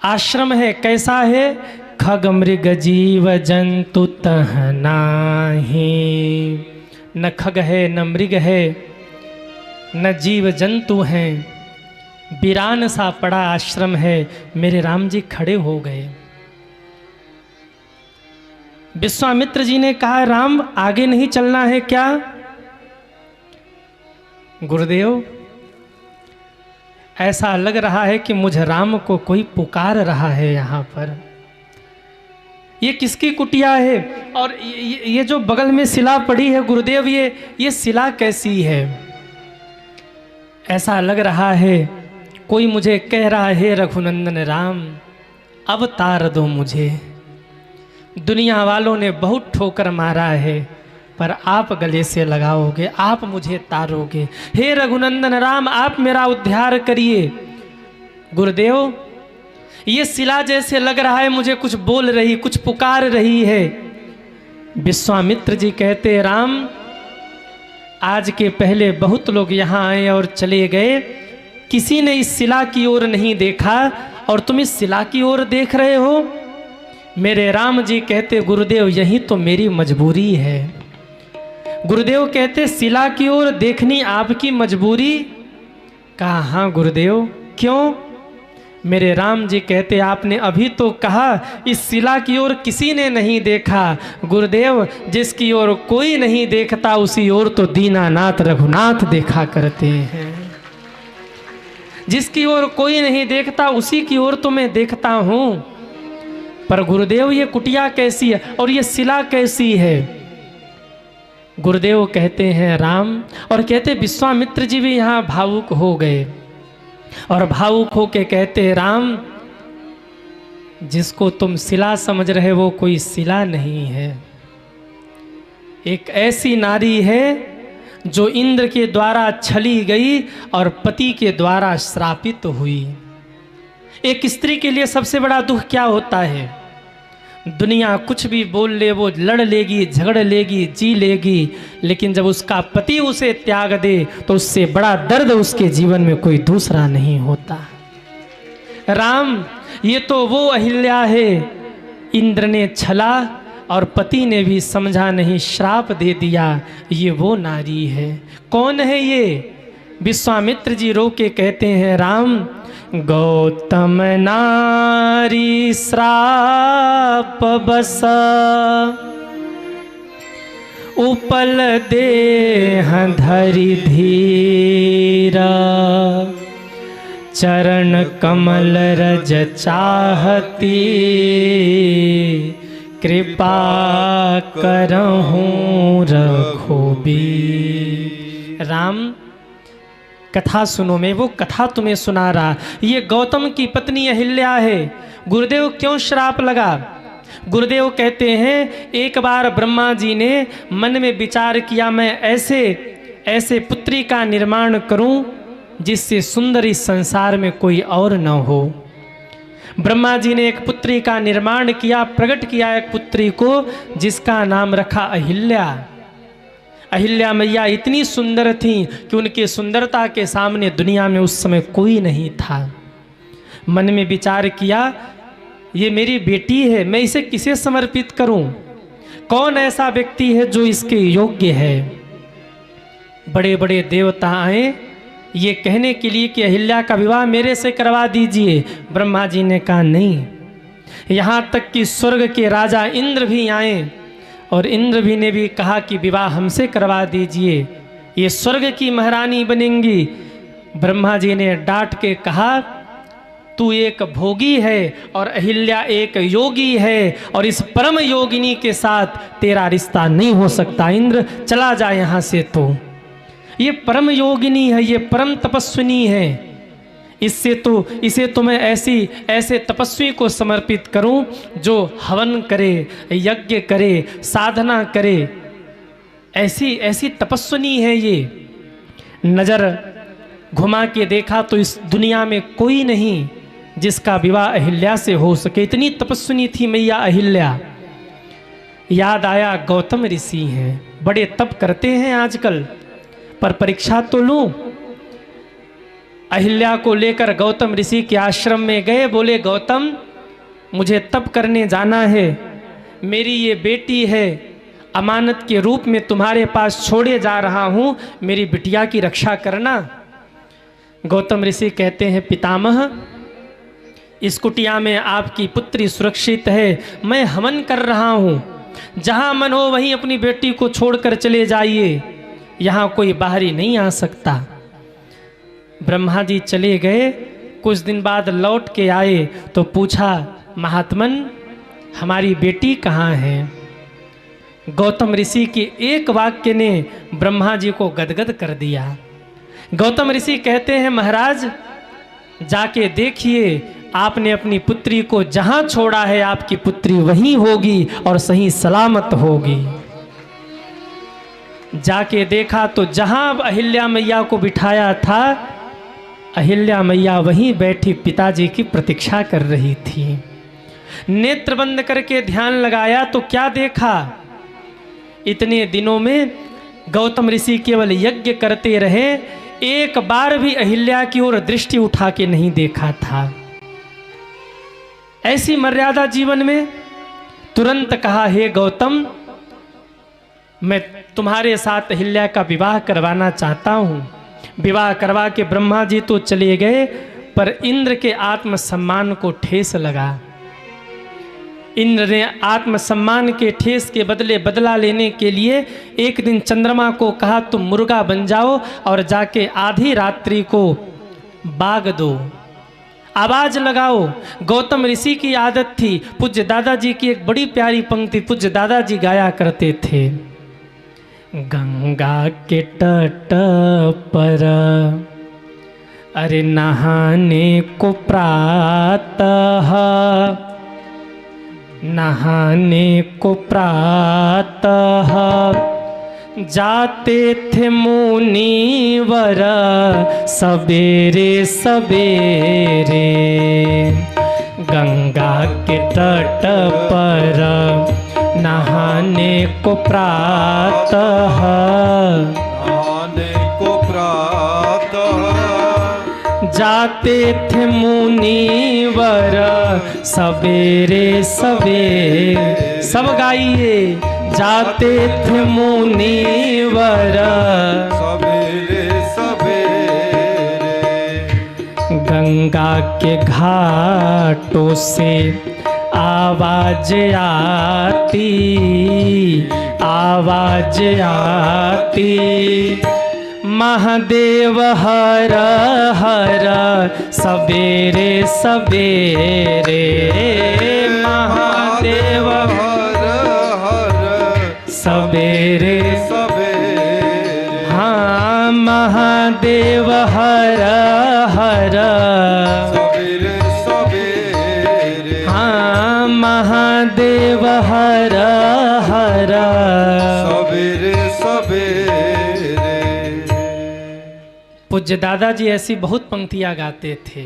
आश्रम है, कैसा है? खग मृग जीव जंतु तह नाही। न खग है, न मृग है, न जीव जंतु हैं। वीरान सा पड़ा आश्रम है। मेरे राम जी खड़े हो गए। विश्वामित्र जी ने कहा, राम आगे नहीं चलना है क्या? गुरुदेव, ऐसा लग रहा है कि मुझ राम को कोई पुकार रहा है यहाँ पर। ये किसकी कुटिया है? और ये जो बगल में शिला पड़ी है गुरुदेव, ये शिला कैसी है? ऐसा लग रहा है कोई मुझे कह रहा है, रघुनंदन राम अब तार दो मुझे। दुनिया वालों ने बहुत ठोकर मारा है, पर आप गले से लगाओगे, आप मुझे तारोगे। हे रघुनंदन राम, आप मेरा उद्धार करिए। गुरुदेव, ये शिला जैसे लग रहा है मुझे कुछ बोल रही, कुछ पुकार रही है। विश्वामित्र जी कहते, राम आज के पहले बहुत लोग यहाँ आए और चले गए, किसी ने इस शिला की ओर नहीं देखा और तुम इस शिला की ओर देख रहे हो। मेरे राम जी कहते, गुरुदेव यही तो मेरी मजबूरी है। गुरुदेव कहते, शिला की ओर देखनी आपकी मजबूरी? कहा हाँ गुरुदेव, क्यों? मेरे राम जी कहते, आपने अभी तो कहा इस शिला की ओर किसी ने नहीं देखा। गुरुदेव, जिसकी ओर कोई नहीं देखता उसी ओर तो दीनानाथ रघुनाथ देखा करते हैं। जिसकी ओर कोई नहीं देखता उसी की ओर तो मैं देखता हूं। पर गुरुदेव, ये कुटिया कैसी है और ये शिला कैसी है? गुरुदेव कहते हैं राम, और कहते विश्वामित्र जी भी यहाँ भावुक हो गए और भावुक होके कहते, राम जिसको तुम शिला समझ रहे वो कोई शिला नहीं है। एक ऐसी नारी है जो इंद्र के द्वारा छली गई और पति के द्वारा श्रापित हुई। एक स्त्री के लिए सबसे बड़ा दुख क्या होता है? दुनिया कुछ भी बोल ले, वो लड़ लेगी, झगड़ लेगी, जी लेगी, लेकिन जब उसका पति उसे त्याग दे तो उससे बड़ा दर्द उसके जीवन में कोई दूसरा नहीं होता। राम, ये तो वो अहिल्या है, इंद्र ने छला और पति ने भी समझा नहीं, श्राप दे दिया। ये वो नारी है। कौन है ये? विश्वामित्र जी रो के कहते हैं, राम गौतम नारी श्राप बस उपल देह धरि धीरा। चरण कमल रज चाहती कृपा करहूँ रघुबीर। राम कथा सुनो, मैं वो कथा तुम्हें सुना रहा। ये गौतम की पत्नी अहिल्या है। गुरुदेव क्यों श्राप लगा? गुरुदेव कहते हैं, एक बार ब्रह्मा जी ने मन में विचार किया, मैं ऐसे पुत्री का निर्माण करूं जिससे सुंदर इस संसार में कोई और न हो। ब्रह्मा जी ने एक पुत्री का निर्माण किया, प्रकट किया एक पुत्री को, जिसका नाम रखा अहिल्या। अहिल्या मैया इतनी सुंदर थी कि उनके सुंदरता के सामने दुनिया में उस समय कोई नहीं था। मन में विचार किया, ये मेरी बेटी है, मैं इसे किसे समर्पित करूं? कौन ऐसा व्यक्ति है जो इसके योग्य है? बड़े बड़े देवता आए ये कहने के लिए कि अहिल्या का विवाह मेरे से करवा दीजिए। ब्रह्मा जी ने कहा नहीं। यहाँ तक कि स्वर्ग के राजा इंद्र भी आए और इंद्र भी ने भी कहा कि विवाह हमसे करवा दीजिए, ये स्वर्ग की महारानी बनेंगी। ब्रह्मा जी ने डांट के कहा, तू एक भोगी है और अहिल्या एक योगी है और इस परम योगिनी के साथ तेरा रिश्ता नहीं हो सकता। इंद्र चला जा यहाँ से। तो ये परम योगिनी है, ये परम तपस्विनी है, इसे तो मैं ऐसे तपस्वी को समर्पित करूं जो हवन करे, यज्ञ करे, साधना करे। ऐसी तपस्विनी है ये। नजर घुमा के देखा तो इस दुनिया में कोई नहीं जिसका विवाह अहिल्या से हो सके। इतनी तपस्विनी थी मैया अहिल्या। याद आया गौतम ऋषि हैं, बड़े तप करते हैं आजकल, पर परीक्षा तो लूं। अहिल्या को लेकर गौतम ऋषि के आश्रम में गए। बोले गौतम, मुझे तप करने जाना है, मेरी ये बेटी है, अमानत के रूप में तुम्हारे पास छोड़े जा रहा हूँ, मेरी बिटिया की रक्षा करना। गौतम ऋषि कहते हैं पितामह, इस कुटिया में आपकी पुत्री सुरक्षित है, मैं हवन कर रहा हूँ, जहाँ मन हो वहीं अपनी बेटी को छोड़कर चले जाइए, यहाँ कोई बाहरी नहीं आ सकता। ब्रह्मा जी चले गए। कुछ दिन बाद लौट के आए तो पूछा, महात्मन हमारी बेटी कहाँ है? गौतम ऋषि के एक वाक्य ने ब्रह्मा जी को गदगद कर दिया। गौतम ऋषि कहते हैं महाराज, जाके देखिए, आपने अपनी पुत्री को जहां छोड़ा है आपकी पुत्री वहीं होगी और सही सलामत होगी। जाके देखा तो जहां अहिल्या मैया को बिठाया था, अहिल्या मैया वहीं बैठी पिताजी की प्रतीक्षा कर रही थी। नेत्र बंद करके ध्यान लगाया तो क्या देखा, इतने दिनों में गौतम ऋषि केवल यज्ञ करते रहे, एक बार भी अहिल्या की ओर दृष्टि उठा के नहीं देखा था। ऐसी मर्यादा जीवन में। तुरंत कहा, हे गौतम, मैं तुम्हारे साथ अहिल्या का विवाह करवाना चाहता हूँ। विवाह करवा के ब्रह्मा जी तो चले गए, पर इंद्र के आत्मसम्मान को ठेस लगा। इंद्र ने आत्मसम्मान के ठेस के बदले बदला लेने के लिए एक दिन चंद्रमा को कहा, तुम मुर्गा बन जाओ और जाके आधी रात्रि को बाग दो, आवाज लगाओ। गौतम ऋषि की आदत थी। पूज्य दादाजी की एक बड़ी प्यारी पंक्ति पूज्य दादाजी गाया करते थे, गंगा के तट पर अरे नहाने को प्रातः, नहाने को प्रातः जाते थे मुनिवर सवेरे सवेरे, गंगा के तट पर नहाने को प्रातः, नहाने को प्रातः जाते थे मुनिवर सवेरे सवेरे। सब गाइए, जाते थे मुनिवर सवेरे सवेरे, गंगा के घाटों से आवाज आती, आवाज आती, महादेव हर हर सवेरे सवेरे, महादेव हर हर सवेरे सवेरे, हाँ, महादेव हर हर सवेरे सवेरे, हाँ, महादेव हर हर सवेरे सवेरे। पूज्य दादाजी ऐसी बहुत पंक्तियाँ गाते थे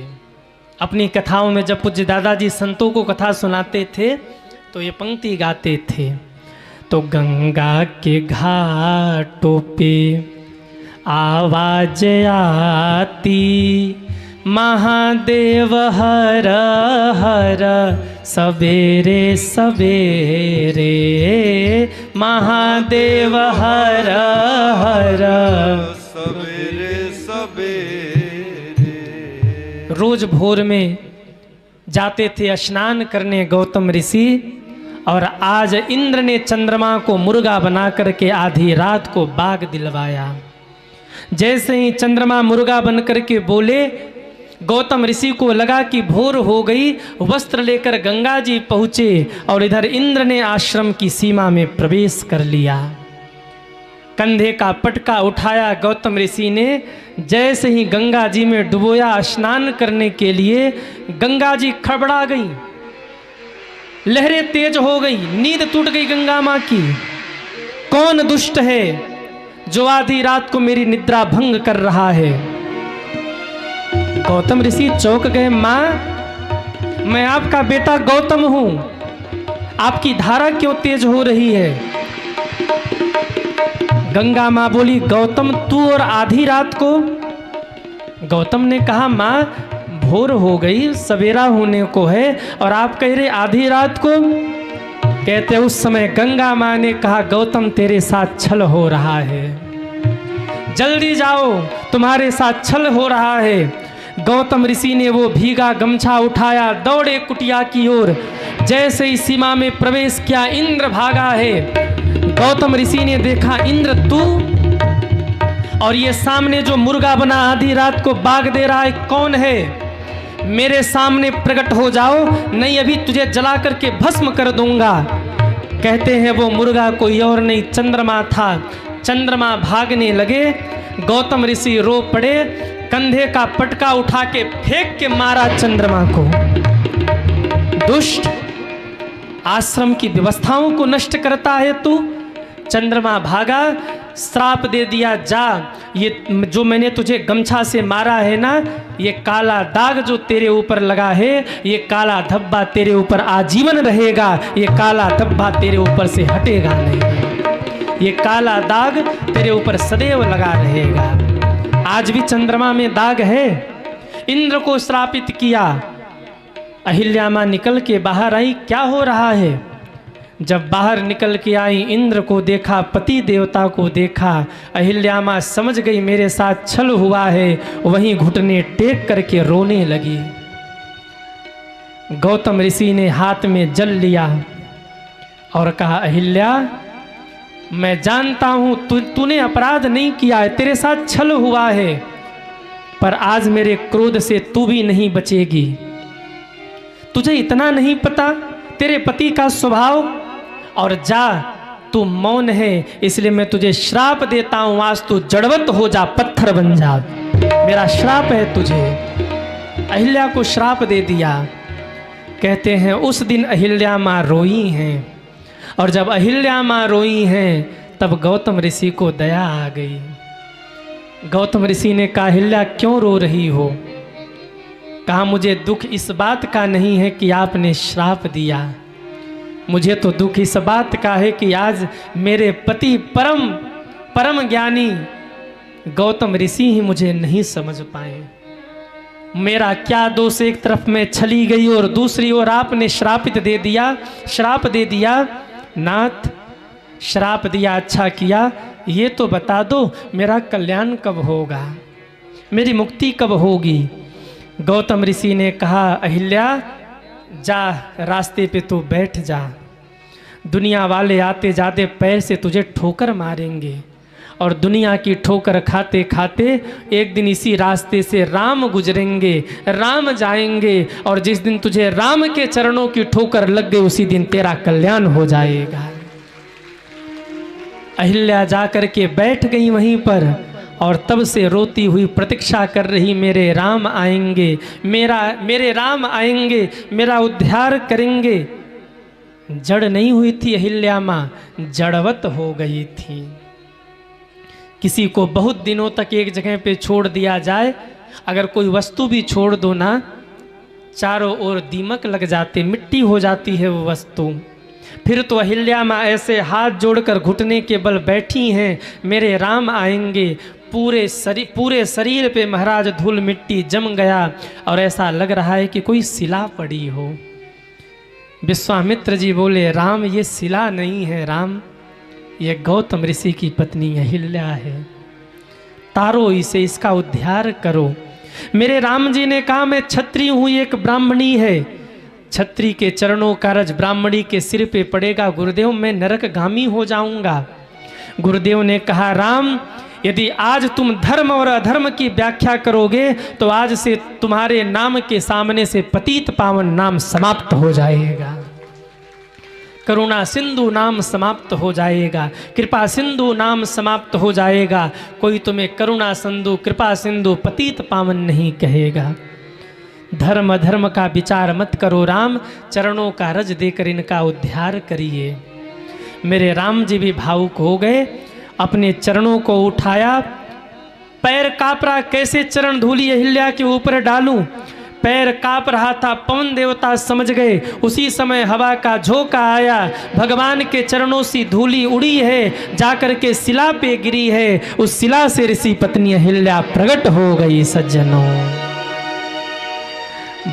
अपनी कथाओं में। जब पूज्य दादाजी संतों को कथा सुनाते थे तो ये पंक्ति गाते थे, तो गंगा के घाटों पे आवाज आती, महादेव हर हर सवेरे सवेरे, महादेव हर हर सवेरे सवेरे। रोज भोर में जाते थे स्नान करने गौतम ऋषि, और आज इंद्र ने चंद्रमा को मुर्गा बना करके आधी रात को बाग दिलवाया। जैसे ही चंद्रमा मुर्गा बन करके बोले, गौतम ऋषि को लगा कि भोर हो गई, वस्त्र लेकर गंगा जी पहुँचे और इधर इंद्र ने आश्रम की सीमा में प्रवेश कर लिया। कंधे का पटका उठाया गौतम ऋषि ने, जैसे ही गंगा जी में डुबोया स्नान करने के लिए, गंगा जी खड़बड़ा गई, लहरें तेज हो गई, नींद टूट गई गंगा माँ की। कौन दुष्ट है जो आधी रात को मेरी निद्रा भंग कर रहा है? गौतम ऋषि चौंक गए, माँ मैं आपका बेटा गौतम हूं, आपकी धारा क्यों तेज हो रही है? गंगा माँ बोली, गौतम तू और आधी रात को? गौतम ने कहा माँ भोर हो गई, सवेरा होने को है और आप कह रहे आधी रात को। कहते उस समय गंगा माँ ने कहा गौतम तेरे साथ छल हो रहा है, जल्दी जाओ तुम्हारे साथ छल हो रहा है। गौतम ऋषि ने वो भीगा गमछा उठाया, दौड़े कुटिया की ओर। जैसे ही सीमा में प्रवेश किया इंद्र भागा है। गौतम ऋषि ने देखा इंद्र तू, और ये सामने जो मुर्गा बना आधी रात को बाग दे रहा है कौन है? मेरे सामने प्रकट हो जाओ, नहीं अभी तुझे जला करके भस्म कर दूंगा। कहते हैं वो मुर्गा कोई और नहीं चंद्रमा था। चंद्रमा भागने लगे, गौतम ऋषि रो पड़े, कंधे का पटका उठा के फेंक के मारा चंद्रमा को। दुष्ट, आश्रम की व्यवस्थाओं को नष्ट करता है तू। चंद्रमा भागा, श्राप दे दिया जा, ये जो मैंने तुझे गमछा से मारा है ना, ये काला दाग जो तेरे ऊपर लगा है, ये काला धब्बा तेरे ऊपर आजीवन रहेगा। ये काला धब्बा तेरे ऊपर से हटेगा नहीं, ये काला दाग तेरे ऊपर सदैव लगा रहेगा। आज भी चंद्रमा में दाग है। इंद्र को श्रापित किया। अहिल्या माँ निकल के बाहर आई, क्या हो रहा है? जब बाहर निकल के आई, इंद्र को देखा, पति देवता को देखा। अहिल्या माँ समझ गई मेरे साथ छल हुआ है, वहीं घुटने टेक करके रोने लगी। गौतम ऋषि ने हाथ में जल लिया और कहा अहिल्या मैं जानता हूं तूने अपराध नहीं किया है, तेरे साथ छल हुआ है, पर आज मेरे क्रोध से तू भी नहीं बचेगी। तुझे इतना नहीं पता तेरे पति का स्वभाव? और जा, तू मौन है इसलिए मैं तुझे श्राप देता हूं, आज तू जड़वत हो जा, पत्थर बन जा, मेरा श्राप है तुझे। अहिल्या को श्राप दे दिया। कहते हैं उस दिन अहिल्या माँ रोई हैं, और जब अहिल्या माँ रोई हैं तब गौतम ऋषि को दया आ गई। गौतम ऋषि ने कहा अहिल्या क्यों रो रही हो? कहा मुझे दुख इस बात का नहीं है कि आपने श्राप दिया, मुझे तो दुख इस बात का है कि आज मेरे पति परम ज्ञानी गौतम ऋषि ही मुझे नहीं समझ पाए। मेरा क्या दोष, एक तरफ मैं छली गई और दूसरी ओर आपने श्राप दे दिया। नाथ श्राप दिया, अच्छा किया, ये तो बता दो मेरा कल्याण कब होगा, मेरी मुक्ति कब होगी? गौतम ऋषि ने कहा अहिल्या जा, रास्ते पे तू बैठ जा, दुनिया वाले आते जाते पैर से तुझे ठोकर मारेंगे, और दुनिया की ठोकर खाते खाते एक दिन इसी रास्ते से राम गुजरेंगे, राम जाएंगे, और जिस दिन तुझे राम के चरणों की ठोकर लग गई उसी दिन तेरा कल्याण हो जाएगा। अहिल्या जाकर के बैठ गई वहीं पर, और तब से रोती हुई प्रतीक्षा कर रही मेरे राम आएंगे, मेरे राम आएंगे, मेरा उद्धार करेंगे। जड़ नहीं हुई थी अहिल्या माँ, जड़वत हो गई थी। किसी को बहुत दिनों तक एक जगह पे छोड़ दिया जाए, अगर कोई वस्तु भी छोड़ दो ना, चारों ओर दीमक लग जाते, मिट्टी हो जाती है वो वस्तु। फिर तो अहिल्या माँ ऐसे हाथ जोड़कर घुटने के बल बैठी हैं, मेरे राम आएंगे। पूरे शरीर पे महाराज धूल मिट्टी जम गया, और ऐसा लग रहा है कि कोई शिला पड़ी हो। विश्वामित्र जी बोले राम ये शिला नहीं है, राम ये गौतम ऋषि की पत्नी अहिल्या है, तारो इसे, इसका उद्धार करो। मेरे राम जी ने कहा मैं क्षत्रिय हूँ, एक ब्राह्मणी है, क्षत्रिय के चरणों का रज ब्राह्मणी के सिर पे पड़ेगा, गुरुदेव मैं नरकगामी हो जाऊंगा। गुरुदेव ने कहा राम यदि आज तुम धर्म और अधर्म की व्याख्या करोगे तो आज से तुम्हारे नाम के सामने से पतित पावन नाम समाप्त हो जाएगा, करुणा सिंधु नाम समाप्त हो जाएगा, कृपा सिंधु नाम समाप्त हो जाएगा। कोई तुम्हें करुणा सिंधु, कृपा सिंधु, पतित पावन नहीं कहेगा। धर्म अधर्म का विचार मत करो राम, चरणों का रज देकर इनका उद्धार करिए। मेरे राम जी भी भावुक हो गए, अपने चरणों को उठाया, पैर कांप रहा, कैसे चरण धूली अहिल्या के ऊपर डालूं। पैर कांप रहा था, पवन देवता समझ गए। उसी समय हवा का झोंका आया, भगवान के चरणों से धूली उड़ी है, जाकर के शिला पे गिरी है। उस शिला से ऋषि पत्नी अहिल्या प्रकट हो गई। सज्जनों,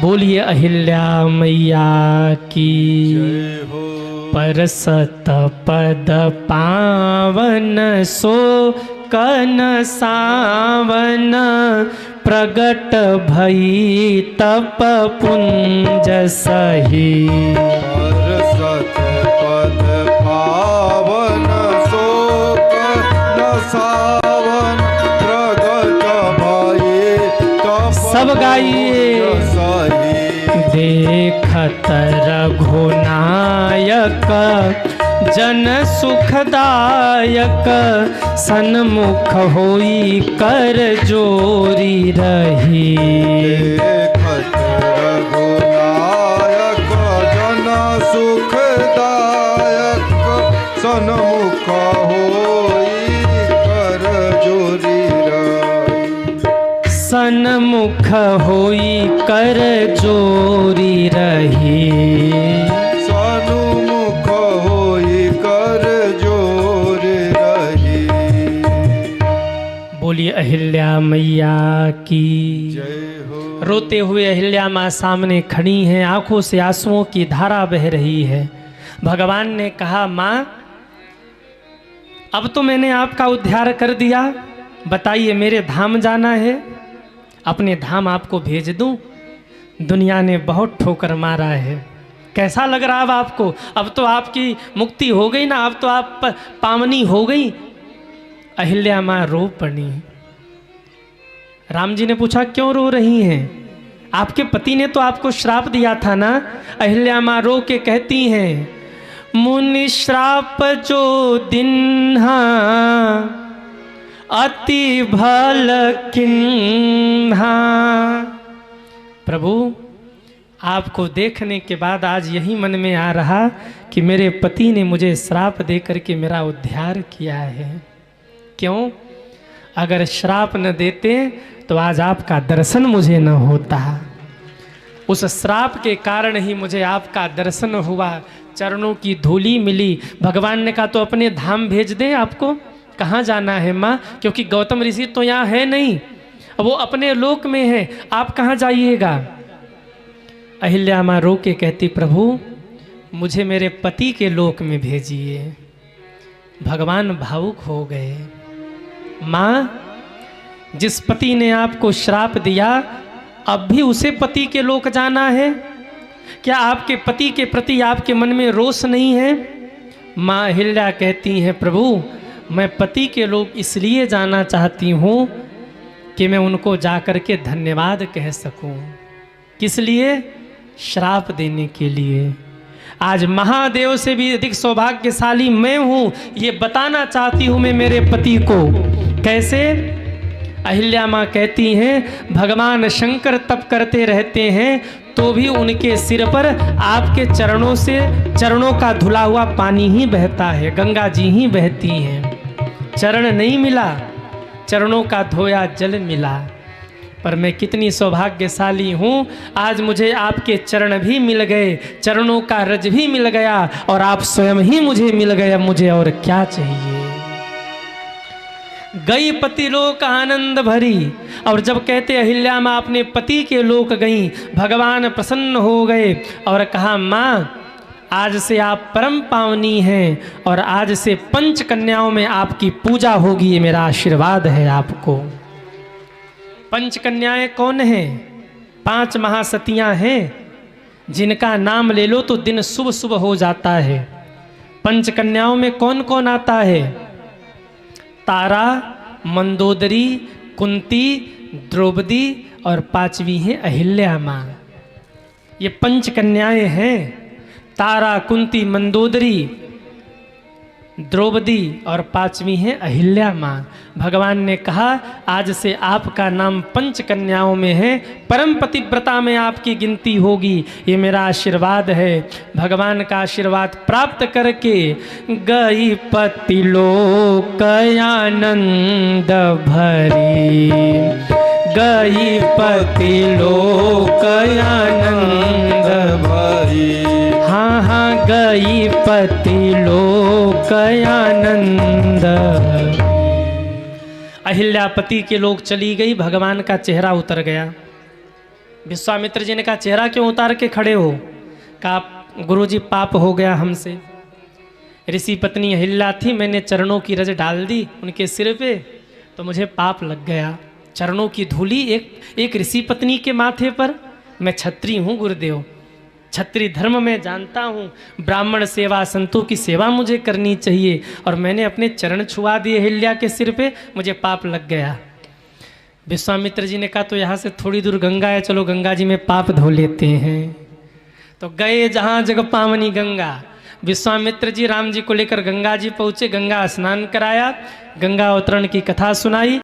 बोलिए अहिल्या मैया की जय हो। परसत पद पावन सो कन सावन, प्रगट भई तप पुंज सही। परसत पद पावन शोक न सावन, प्रगट भई तप सब गाइए। पुंज सही। देखत रघुनायक जन सुखदायक, सन्मुख होई कर जोरी रही। देखत रघुनायक जन सुखदायक, सन्मुख होई कर जोरी रही। सन्मुख होई कर जोरी रही। सन्मुख होई कर जोर रही। बोलिए अहिल्या मैया की जय हो। रोते हुए अहिल्या माँ सामने खड़ी हैं, आंखों से आंसुओं की धारा बह रही है। भगवान ने कहा, माँ अब तो मैंने आपका उद्धार कर दिया, बताइए मेरे धाम जाना है, अपने धाम आपको भेज दूं? दुनिया ने बहुत ठोकर मारा है, कैसा लग रहा अब आपको? अब तो आपकी मुक्ति हो गई ना, अब तो आप पावनी हो गई। अहिल्या माँ रो पड़ी। राम जी ने पूछा, क्यों रो रही हैं? आपके पति ने तो आपको श्राप दिया था ना। अहिल्या माँ रो के कहती हैं, मुनि श्राप जो दिन्हा, अति भल किन्हा। प्रभु, आपको देखने के बाद आज यही मन में आ रहा कि मेरे पति ने मुझे श्राप दे करके मेरा उद्धार किया है। क्यों? अगर श्राप न देते तो आज आपका दर्शन मुझे न होता। उस श्राप के कारण ही मुझे आपका दर्शन हुआ, चरणों की धूली मिली। भगवान ने कहा तो अपने धाम भेज दें आपको। कहाँ जाना है माँ? क्योंकि गौतम ऋषि तो यहाँ है नहीं, वो अपने लोक में है, आप कहाँ जाइएगा? अहिल्या माँ रो के कहती, प्रभु मुझे मेरे पति के लोक में भेजिए। भगवान भावुक हो गए। माँ, जिस पति ने आपको श्राप दिया, अब भी उसे पति के लोक जाना है? क्या आपके पति के प्रति आपके मन में रोष नहीं है? माँ अहिल्या कहती हैं, प्रभु मैं पति के लोक इसलिए जाना चाहती हूँ कि मैं उनको जाकर के धन्यवाद कह सकूँ। किस लिए? श्राप देने के लिए। आज महादेव से भी अधिक सौभाग्यशाली मैं हूँ, ये बताना चाहती हूँ मैं मेरे पति को। कैसे? अहिल्या माँ कहती हैं, भगवान शंकर तप करते रहते हैं तो भी उनके सिर पर आपके चरणों से, चरणों का धुला हुआ पानी ही बहता है, गंगा जी ही बहती हैं। चरण नहीं मिला, चरणों का धोया जल मिला। पर मैं कितनी सौभाग्यशाली हूँ, आज मुझे आपके चरण भी मिल गए, चरणों का रज भी मिल गया और आप स्वयं ही मुझे मिल गए। अब मुझे और क्या चाहिए? गई पति लोक आनंद भरी। और जब कहते अहिल्या माँ अपने पति के लोक गई, भगवान प्रसन्न हो गए और कहा, माँ आज से आप परम पावनी हैं और आज से 5 कन्याओं में आपकी पूजा होगी, ये मेरा आशीर्वाद है आपको। 5 कन्याएं कौन हैं? 5 महासतियां हैं जिनका नाम ले लो तो दिन शुभ शुभ हो जाता है। 5 कन्याओं में कौन कौन आता है? तारा, मंदोदरी, कुंती, द्रौपदी और 5वीं है अहिल्या माँ। ये 5 कन्याएं हैं। तारा, कुंती, मंदोदरी, द्रौपदी और 5वीं है अहिल्या माँ। भगवान ने कहा आज से आपका नाम 5 कन्याओं में है, परम पतिव्रता में आपकी गिनती होगी, ये मेरा आशीर्वाद है। भगवान का आशीर्वाद प्राप्त करके गई पति लोक आनंद भरी, गई पति लोक आनंद। भाई हाँ हाँ गई पति लोक आनंद। अहिल्यापति के लोग चली गई, भगवान का चेहरा उतर गया। विश्वामित्र जी ने कहा चेहरा क्यों उतार के खड़े हो? कहा गुरुजी पाप हो गया हमसे। ऋषि पत्नी अहिल्या थी, मैंने चरणों की रज डाल दी उनके सिर पे, तो मुझे पाप लग गया। चरणों की धूली एक ऋषि पत्नी के माथे पर। मैं क्षत्रिय हूँ गुरुदेव, क्षत्रिय धर्म में जानता हूँ, ब्राह्मण सेवा संतों की सेवा मुझे करनी चाहिए, और मैंने अपने चरण छुआ दिए अहिल्या के सिर पे, मुझे पाप लग गया। विश्वामित्र जी ने कहा तो यहाँ से थोड़ी दूर गंगा है, चलो गंगा जी में पाप धो लेते हैं। तो गए जहाँ जग पावनी गंगा। विश्वामित्र जी राम जी को लेकर गंगा जी पहुँचे, गंगा स्नान कराया, गंगा अवतरण की कथा सुनाई।